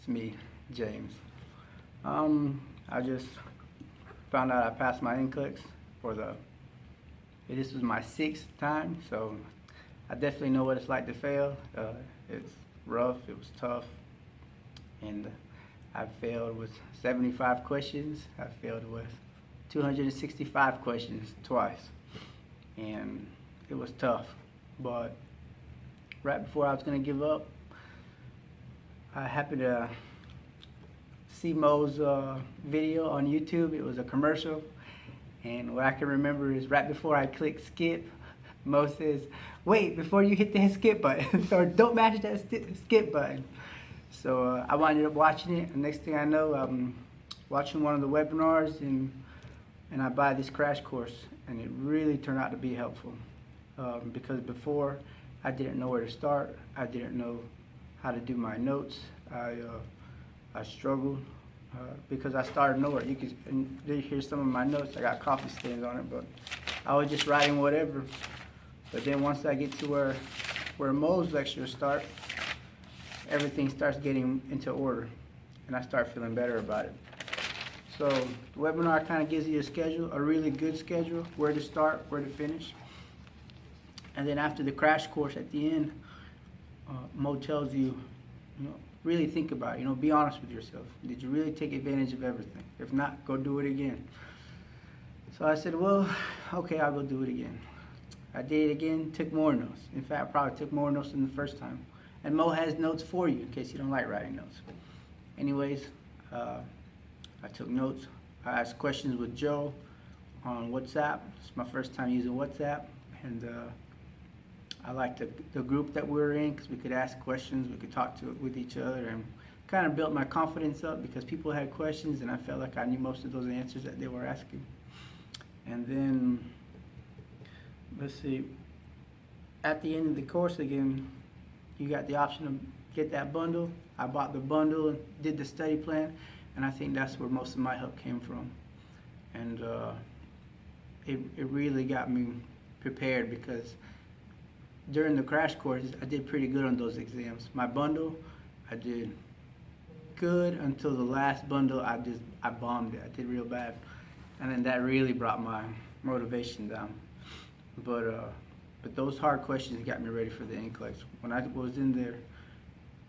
It's me, James. I just found out I passed my NCLEX this was my 6th time, so I definitely know what it's like to fail. It's rough, it was tough, and I failed with 75 questions. I failed with 265 questions twice, and it was tough. But right before I was going to give up, I happened to see Mo's video on YouTube. It was a commercial, and what I can remember is right before I clicked skip, Mo says, "Wait, before you hit that skip button," or "Don't mash that skip button." So I wound up watching it, and next thing I know, I'm watching one of the webinars, and I buy this crash course, and it really turned out to be helpful because before I didn't know where to start. I didn't know how to do my notes. I struggled because I started nowhere. You can hear some of my notes. I got coffee stains on it, but I was just writing whatever. But then once I get to where Mo's lectures start, everything starts getting into order, and I start feeling better about it. So the webinar kind of gives you a schedule, a really good schedule, where to start, where to finish. And then after the crash course at the end, Mo tells you, really think about it. Be honest with yourself. Did you really take advantage of everything? If not, go do it again. So I said, well, okay, I'll go do it again. I did it again, took more notes. In fact, I probably took more notes than the first time. And Mo has notes for you in case you don't like writing notes. Anyways, I took notes. I asked questions with Joe on WhatsApp. It's my first time using WhatsApp, and I liked the group that we were in because we could ask questions, we could talk with each other, and kind of built my confidence up because people had questions, and I felt like I knew most of those answers that they were asking. And then, let's see, at the end of the course again, you got the option to get that bundle. I bought the bundle and did the study plan, and I think that's where most of my help came from. And it really got me prepared because during the crash course, I did pretty good on those exams. My bundle, I did good until the last bundle. I bombed it. I did real bad, and then that really brought my motivation down. But those hard questions got me ready for the NCLEX. When I was in there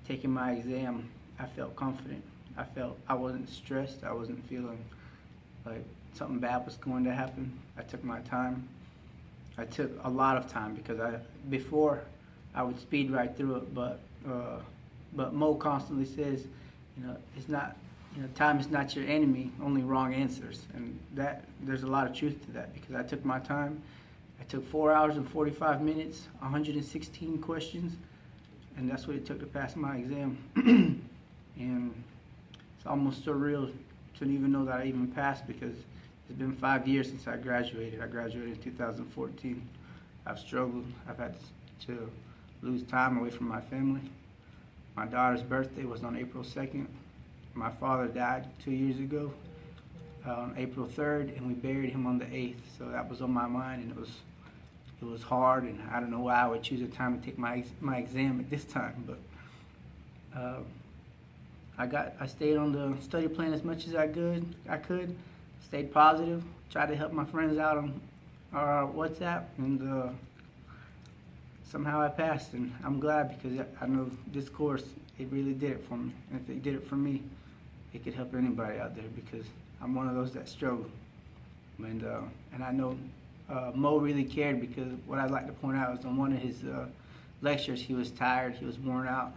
taking my exam, I felt confident. I wasn't stressed. I wasn't feeling like something bad was going to happen. I took my time. I took a lot of time because before I would speed right through it, but Mo constantly says, it's not, time is not your enemy, only wrong answers, and there's a lot of truth to that because I took my time. I took 4 hours and 45 minutes, 116 questions, and that's what it took to pass my exam. And it's almost surreal to even know that I even passed because it's been 5 years since I graduated. I graduated in 2014. I've struggled. I've had to lose time away from my family. My daughter's birthday was on April 2nd. My father died 2 years ago on April 3rd, and we buried him on the 8th. So that was on my mind, and it was hard, and I don't know why I would choose a time to take my exam at this time, but I stayed on the study plan as much as I could. Stayed positive, tried to help my friends out on WhatsApp, and somehow I passed, and I'm glad because I know this course, it really did it for me. And if it did it for me, it could help anybody out there because I'm one of those that struggle. And I know Mo really cared because what I'd like to point out is on one of his lectures, he was tired, he was worn out.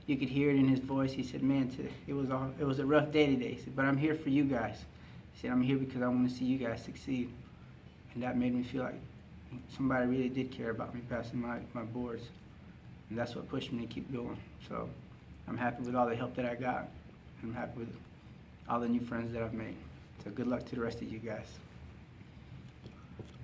You could hear it in his voice. He said, "Man, it was a rough day today." He said, "But I'm here for you guys." He said, "I'm here because I want to see you guys succeed." And that made me feel like somebody really did care about me passing my boards. And that's what pushed me to keep going. So I'm happy with all the help that I got. And I'm happy with all the new friends that I've made. So good luck to the rest of you guys.